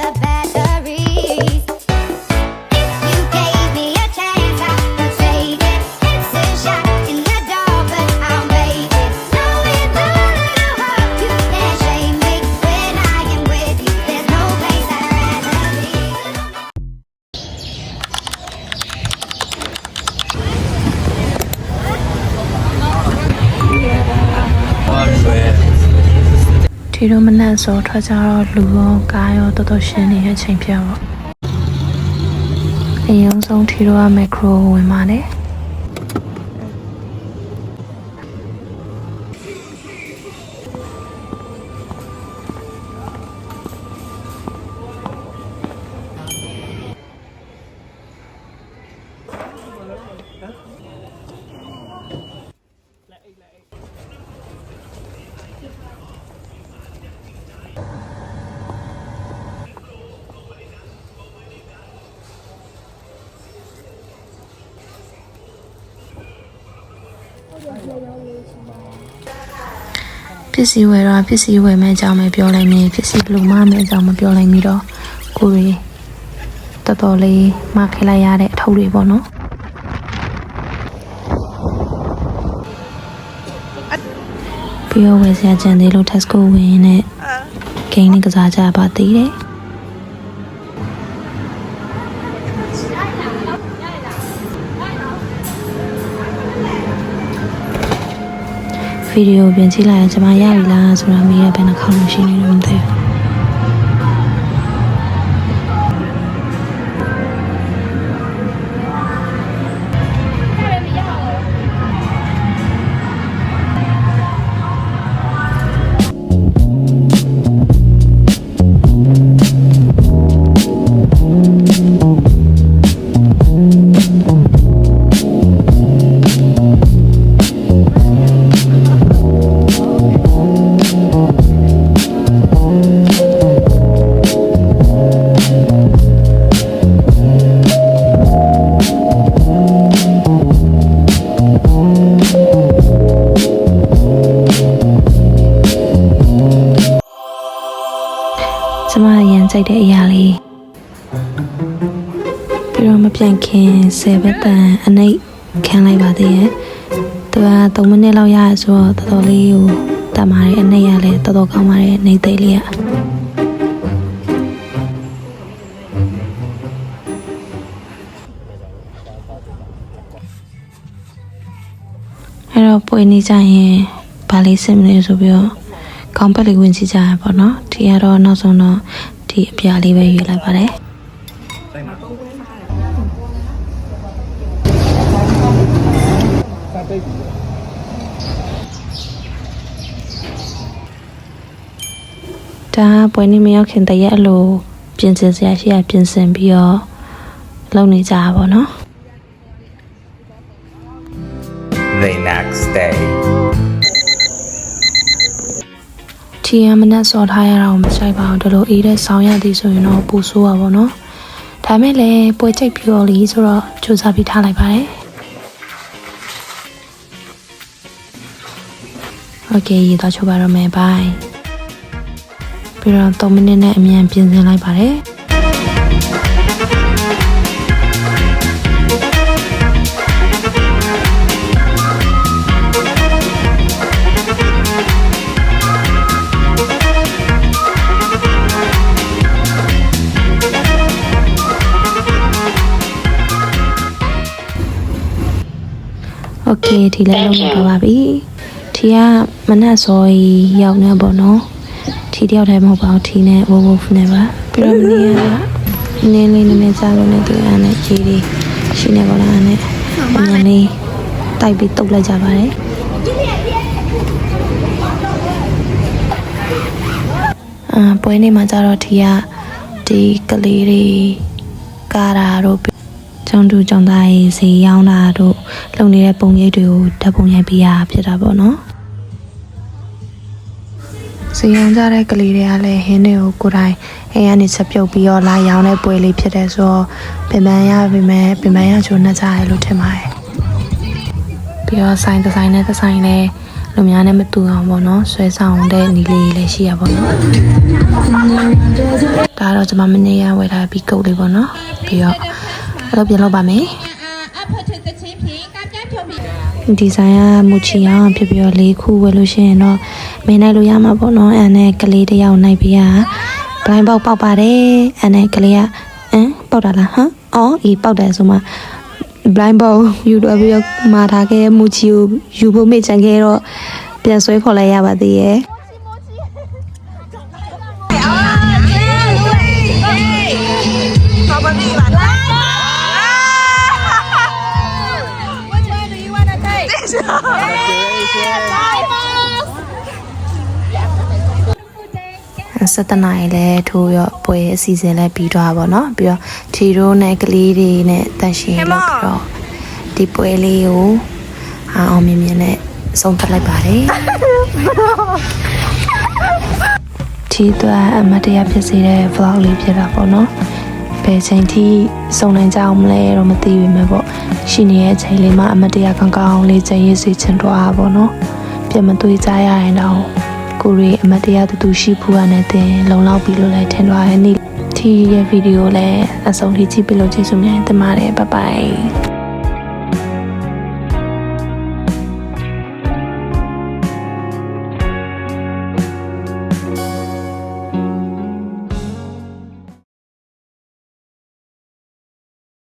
the batteries. You gave me a chance, I could take it. It's a shot in the dark, but I'll make it. No, it's a little hurt. You can't shame me when I am with you. There's no place I'd rather be. ထီတို့မနက်စောထွက်ကြတော့လူရောကားရောတော်တော်ရှင်းနေတဲ့အချိန်ပြပေါ့အရင်ဆုံးထီတို့ကမက်ခရိုဝင်ပါတယ်ပစ္စည်းဝယ်တော့ပစ္စည်းဝယ်မဲ့အကြောင်းပဲပြောလိုက်နေပစ္စည်းဘယ်လိုမှမဲ့အကြောင်းမပြောလိုက်မိတော့ကိုရီတော်တော်လေးမခဲလိုက်ရတဲ့အထုပ်တွေပေါ့နော်ပြီးတော့ဝယ်စရာကြံသေးလို့ Tesco ဝင်နဲ့ဂိမ်းနဲ့ကစားကြပါသေးတယ်ဗီဒီယိုပြင်ကြည့်လိုက်ရင်ကျွန်မရပြီလားဆိုတာမေးရဘယ်နှခေါက်လို့ရှိနေလို့မသိဘူးကျမရန်ကြိုက်တဲ့အရာလေးပြီးတော့မပြန်ခင်10ဘက်တန်အနိတ်ခံလိုက်ပါသေးရဲ့သူက3မိနစ်လောက်ရဆိုတော့တော်တော်လေးကိုတတ်ပါတယ်အနိတ်ရလဲတော်တော်ကောင်းပါတယ်နေသိလေးရအဲ့တော့ပွေနေကြရင်ဘာလေးစင်မလဲဆိုပြီးတော့ကောင်းပတ်လေးဝင်ကြည့်ကြရပါတော့ဒီကတော့နောက်ဆုံးတော့ဒီအပြာလေးပဲယူလိုက်ပါတယ်ဒါပွဲနေမရောက်ခင်တရက်အလိုပြင်ဆင်စရာရှိရပြင်ဆင်ပြီးတော့လုပ်နေကြတာပေါ့နော် The next dayထီရမနဲ့စော်ထားရတာကိုမဆိုင်ပါဘူးဒီလိုအေးတဲ့ဆောင်းရသည်ဆိုရင်တော့ပူဆိုးပါပေါ့နော်ဒါမဲ့လည်းပွဲချိတ်ပြီးတော့လီဆိုတော့ကြိုးစားပြီးထားလိုက်ပါတယ်โอเคရေတော့ချုပ်ပါတော့မယ်ဘိုင်ပြီးတော့3မိနစ်နဲ့အမြန်ပြင်ဆင်လိုက်ပါတယ်โอเคဒီလည်းလုံးဝပါပြီထီကမနက်စောရောက်နေပေါ့နော်ထီတယောက်တည်းမဟုတ်ပါဘူးထီနဲ့ဝဝဖနဲ့ပါပြီးတော့မနေ့ကနင်းလေးစားလို့နေတူရနဲ့ကြီးလေးရှိနေပါလားနဲ့အမြန်လေးတိုက်ပြီးတုတ်လိုက်ကြပါတယ်ပွဲနေမှာကြတော့ထီကဒီကလေးတွေကားတာတို့ကျောင်းသူကျောင်းသားရေးဈေးရောင်းတာတို့လုပ်နေတဲ့ပုံရိပ်တွေကိုဓာတ်ပုံရိုက်ပေးရဖြစ်တာပေါ့နော်ဈေးရောင်းကြတဲ့ကလေးတွေကလည်းဟင်းတွေကိုကိုယ်တိုင်အိမ်ကနေချက်ပြုတ်ပြီးတော့လာရောင်းတဲ့ပွဲလေးဖြစ်တဲ့ဆိုတော့ပင်ပန်းရပါမယ်ပင်ပန်းရချိုးနှက်ကြရလို့ထင်ပါတယ်ပြီးတော့ဆိုင်ဒီဇိုင်းနဲ့ဒီဇိုင်းလည်းလူများနဲ့မတူအောင်ပေါ့နော်ဆွဲဆောင်တဲ့နီလေးလည်းရှိရပါတော့ဒါ ဒါတော့ကျွန်မမနေ့ကဝယ်ထားပြီးကုတ်လေးပေါ့နော်ပြီးတော့အဲ့လိုပြန်လုပ်ပါမယ် အဖို့ချစ်ချင်းဖြင့်ကပြဖြုတ်ပြီး ဒီဇိုင်းကမူချီအောင်ဖြစ်ပြီးတော့၄ခုဝယ်လို့ရှိရင်တော့မင်းနိုင်လို့ရမှာပေါ့နော်အဲ့နဲ့ကလေးတစ်ယောက်နိုင်ပြီးဘလိုင်းပေါက်ပေါက်ပါတယ်အဲ့နဲ့ကလေးကပေါက်တာလားဟမ်အော်အေးပေါက်တယ်ဆိုမှ blind ball ယူတော့ပြီးတော့မာထားခဲ့မူချီကိုယူဖို့မေ့ချန်ခဲ့တော့ပြန်ဆွဲခေါ်လိုက်ရပါသေးရဲ့ 17နာရီလဲထိုးရောပွဲအစီအစဉ်လဲပြီးသွားပါတော့ပြီးတော့ထီရိုးနဲ့ကလေးတွေနဲ့တန့်ရှင်းလို့ပြီးတော့ဒီပွဲလေးကိုအောင်မြင်မြင်နဲ့ဆုံးသတ်လိုက်ပါတယ်ထီသွားအမတရားဖြစ်စေတဲ့ vlog လေးဖြစ်တာပေါ့နော်ဘယ်ချိန်ထိစုံနိုင်ကြအောင်မလဲတော့မသိဘူးမယ်ပေါ့ရှိနေတဲ့အချိန်လေးမှာအမတရားကောင်းကောင်းလေးချိန်ရည်စီချင်တော့ပါတော့ပြန်မသွေးကြရရင်တော့ကိုရီအမတရားတူရှိဘူးကနေတင်လုံလောက်ပြီလို့လည်းထင်သွားရဲ့နေ့ထီရဲ့ဗီဒီယိုလည်းအဆုံးထိကြည့်ပြီးလို့ကျေးဇူးများတင်ပါတယ်ဘိုင်ဘိုင်